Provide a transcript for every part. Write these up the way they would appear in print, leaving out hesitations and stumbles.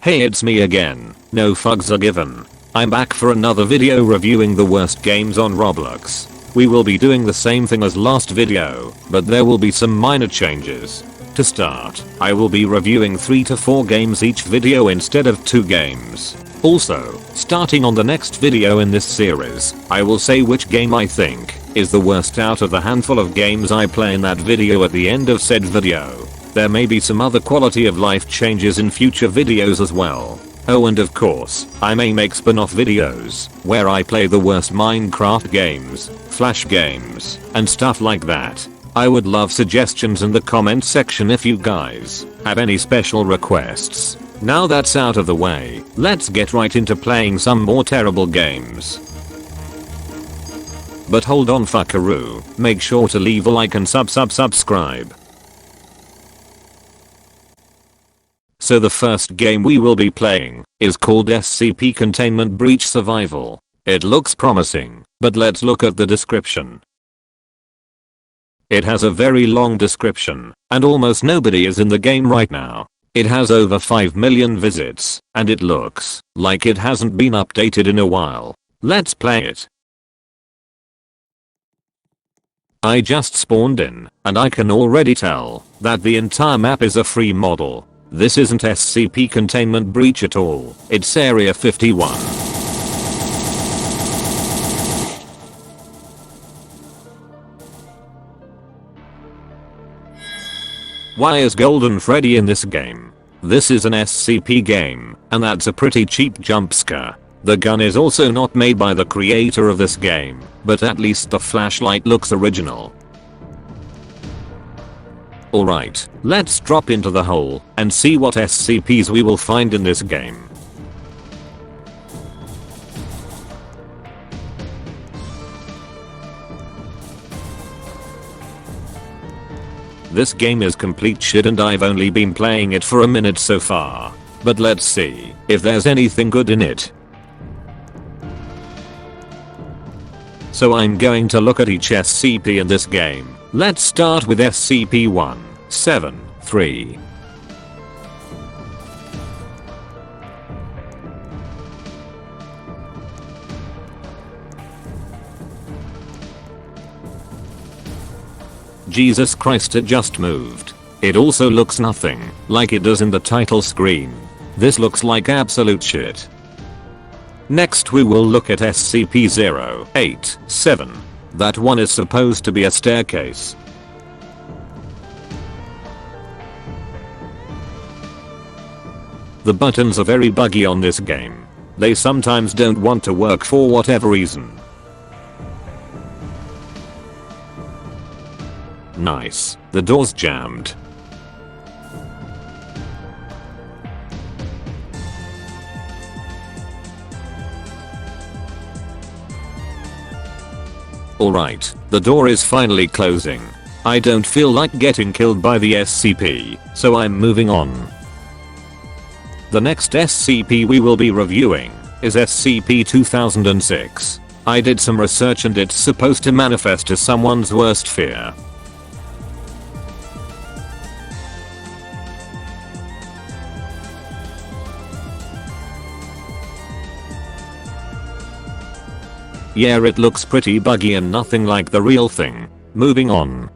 Hey, it's me again. No fucks are given. I'm back for another video reviewing the worst games on Roblox. We will be doing the same thing as last video, but there will be some minor changes. To start, I will be reviewing 3 to 4 games each video instead of 2 games. Also, starting on the next video in this series, I will say which game I think is the worst out of the handful of games I play in that video at the end of said video. There may be some other quality of life changes in future videos as well. Oh, and of course, I may make spin-off videos where I play the worst Minecraft games, Flash games, and stuff like that. I would love suggestions in the comment section if you guys have any special requests. Now that's out of the way, let's get right into playing some more terrible games. But hold on, fuckaroo, make sure to leave a like and subscribe. So the first game we will be playing is called SCP Containment Breach Survival. It looks promising, but let's look at the description. It has a very long description, and almost nobody is in the game right now. It has over 5 million visits, and it looks like it hasn't been updated in a while. Let's play it. I just spawned in, and I can already tell that the entire map is a free model. This isn't SCP Containment Breach at all, it's Area 51. Why is Golden Freddy in this game? This is an SCP game, and that's a pretty cheap jump scare. The gun is also not made by the creator of this game, but at least the flashlight looks original. Alright, let's drop into the hole and see what SCPs we will find in this game. This game is complete shit and I've only been playing it for a minute so far. But let's see if there's anything good in it. So I'm going to look at each SCP in this game. Let's start with SCP-173. Jesus Christ, it just moved. It also looks nothing like it does in the title screen. This looks like absolute shit. Next we will look at SCP-087. That one is supposed to be a staircase. The buttons are very buggy on this game. They sometimes don't want to work for whatever reason. Nice, the door's jammed. Alright, the door is finally closing. I don't feel like getting killed by the SCP, so I'm moving on. The next SCP we will be reviewing is SCP-2006. I did some research and it's supposed to manifest as someone's worst fear. Yeah, it looks pretty buggy and nothing like the real thing. Moving on.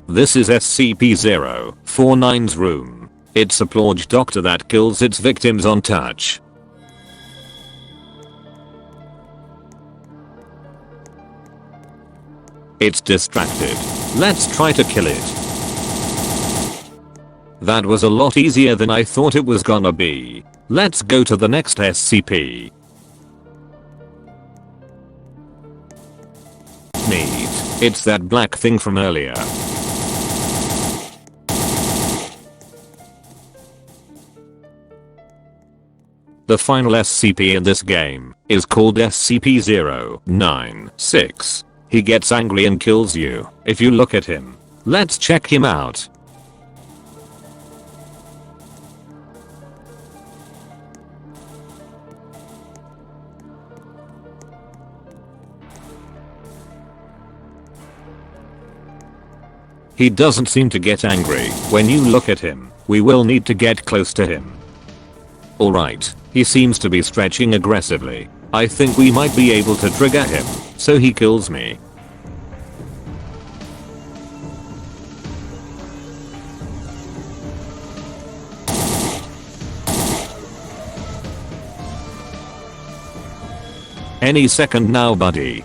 This is SCP-049's room. It's a plorge doctor that kills its victims on touch. It's distracted. Let's try to kill it. That was a lot easier than I thought it was gonna be. Let's go to the next SCP. Neat. It's that black thing from earlier. The final SCP in this game is called SCP-096. He gets angry and kills you if you look at him. Let's check him out. He doesn't seem to get angry when you look at him. We will need to get close to him. Alright, he seems to be stretching aggressively. I think we might be able to trigger him, so he kills me. Any second now, buddy.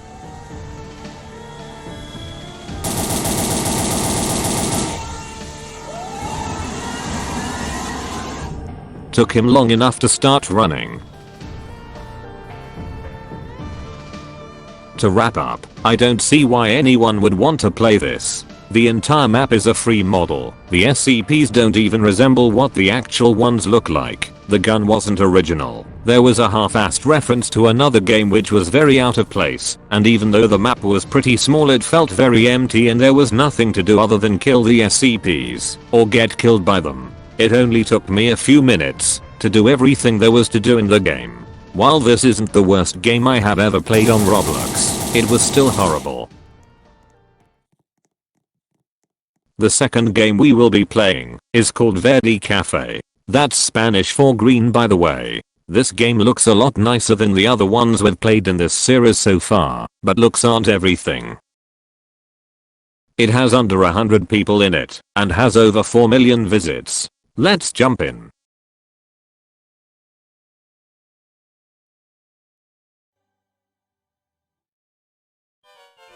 Took him long enough to start running. To wrap up, I don't see why anyone would want to play this. The entire map is a free model. The SCPs don't even resemble what the actual ones look like. The gun wasn't original. There was a half-assed reference to another game which was very out of place, and even though the map was pretty small it felt very empty and there was nothing to do other than kill the SCPs, or get killed by them. It only took me a few minutes to do everything there was to do in the game. While this isn't the worst game I have ever played on Roblox, it was still horrible. The second game we will be playing is called Verde Cafe. That's Spanish for green, by the way. This game looks a lot nicer than the other ones we've played in this series so far, but looks aren't everything. It has under 100 people in it, and has over 4 million visits. Let's jump in.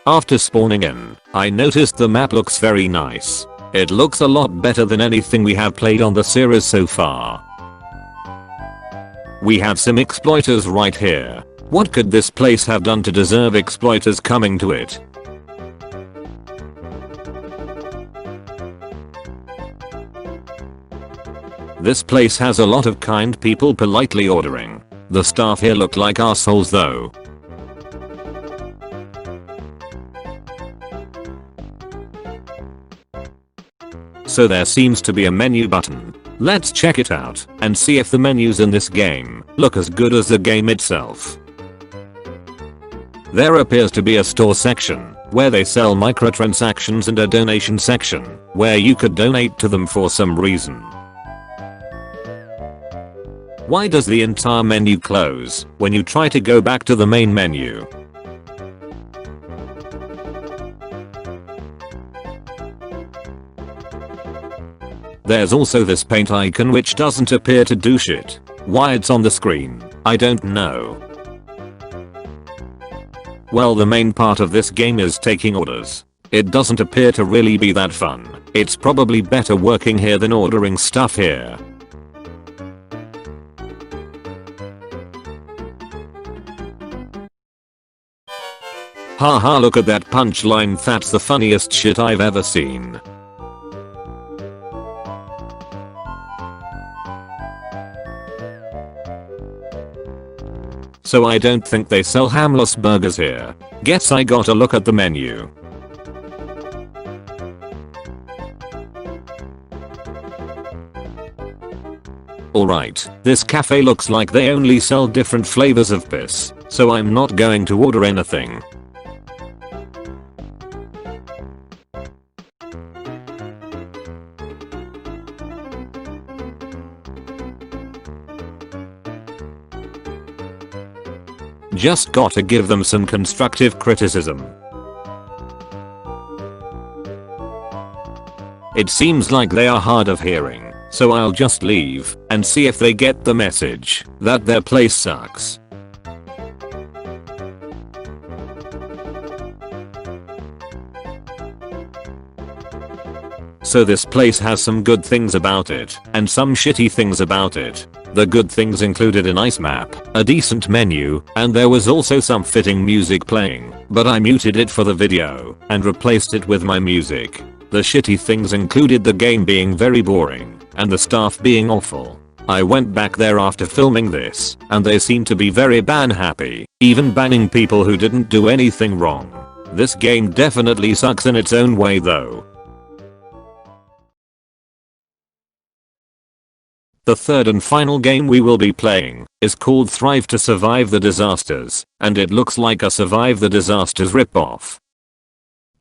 After spawning in, I noticed the map looks very nice. It looks a lot better than anything we have played on the series so far. We have some exploiters right here. What could this place have done to deserve exploiters coming to it? This place has a lot of kind people politely ordering. The staff here look like assholes though. So there seems to be a menu button. Let's check it out and see if the menus in this game look as good as the game itself. There appears to be a store section where they sell microtransactions and a donation section where you could donate to them for some reason. Why does the entire menu close when you try to go back to the main menu? There's also this paint icon which doesn't appear to do shit. Why it's on the screen, I don't know. Well, the main part of this game is taking orders. It doesn't appear to really be that fun. It's probably better working here than ordering stuff here. Haha, look at that punchline, that's the funniest shit I've ever seen. So I don't think they sell hamless burgers here. Guess I gotta look at the menu. Alright, this cafe looks like they only sell different flavors of piss, so I'm not going to order anything. Just gotta give them some constructive criticism. It seems like they are hard of hearing, so I'll just leave and see if they get the message that their place sucks. So this place has some good things about it and some shitty things about it. The good things included a nice map, a decent menu, and there was also some fitting music playing, but I muted it for the video and replaced it with my music. The shitty things included the game being very boring and the staff being awful. I went back there after filming this and they seem to be very ban happy, even banning people who didn't do anything wrong. This game definitely sucks in its own way though. The third and final game we will be playing is called Thrive to Survive the Disasters, and it looks like a Survive the Disasters ripoff.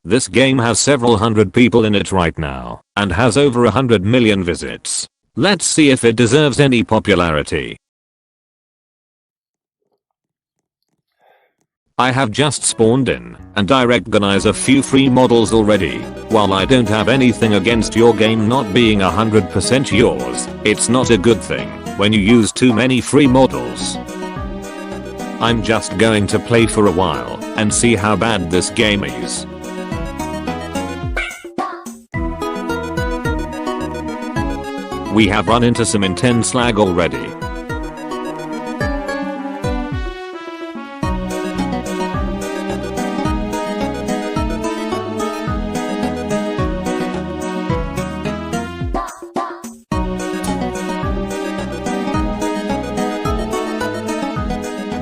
This game has several hundred people in it right now, and has over 100 million visits. Let's see if it deserves any popularity. I have just spawned in, and I recognize a few free models already. While I don't have anything against your game not being 100% yours, it's not a good thing when you use too many free models. I'm just going to play for a while and see how bad this game is. We have run into some intense lag already.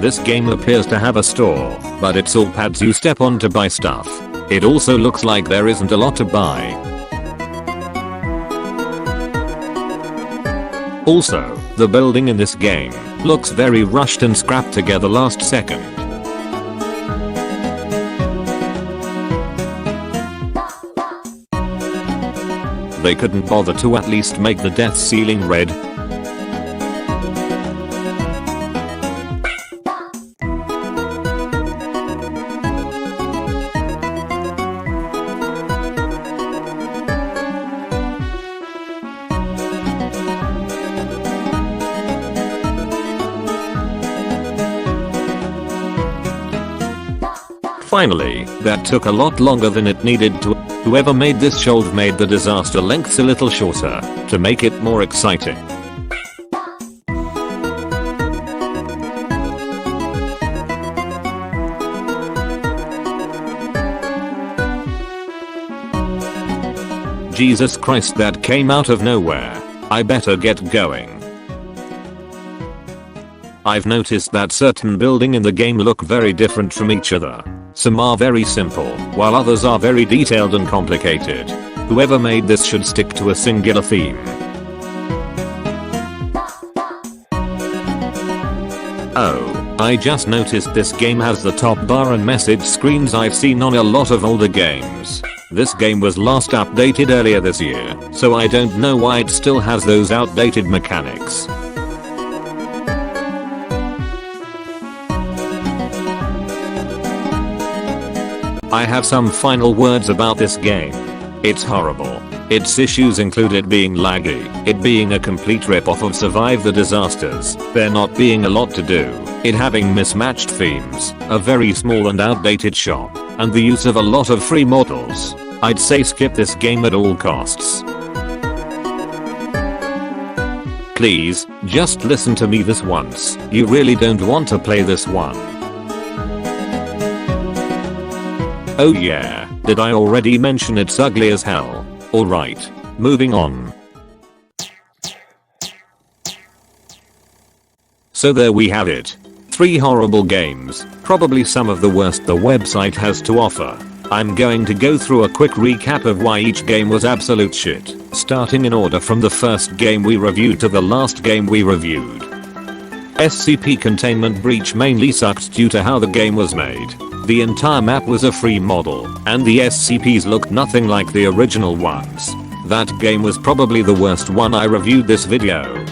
This game appears to have a store, but it's all pads you step on to buy stuff. It also looks like there isn't a lot to buy. Also, the building in this game looks very rushed and scrapped together last second. They couldn't bother to at least make the death ceiling red. Finally, that took a lot longer than it needed to. Whoever made this should have made the disaster lengths a little shorter to make it more exciting. Jesus Christ, that came out of nowhere. I better get going. I've noticed that certain buildings in the game look very different from each other. Some are very simple, while others are very detailed and complicated. Whoever made this should stick to a singular theme. Oh, I just noticed this game has the top bar and message screens I've seen on a lot of older games. This game was last updated earlier this year, so I don't know why it still has those outdated mechanics. I have some final words about this game. It's horrible. Its issues include it being laggy, it being a complete rip-off of Survive the Disasters, there not being a lot to do, it having mismatched themes, a very small and outdated shop, and the use of a lot of free models. I'd say skip this game at all costs. Please, just listen to me this once. You really don't want to play this one. Oh yeah, did I already mention it's ugly as hell? Alright, moving on. So there we have it. 3 horrible games, probably some of the worst the website has to offer. I'm going to go through a quick recap of why each game was absolute shit, starting in order from the first game we reviewed to the last game we reviewed. SCP Containment Breach mainly sucked due to how the game was made. The entire map was a free model, and the SCPs looked nothing like the original ones. That game was probably the worst one I reviewed this video.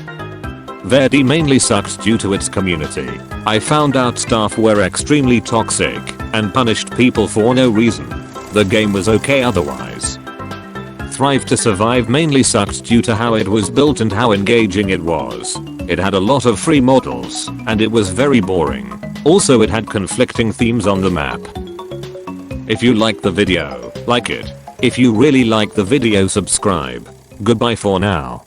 Verde mainly sucked due to its community. I found out staff were extremely toxic and punished people for no reason. The game was okay otherwise. Thrive to Survive mainly sucked due to how it was built and how engaging it was. It had a lot of free models, and it was very boring. Also, it had conflicting themes on the map. If you like the video, like it. If you really like the video, subscribe. Goodbye for now.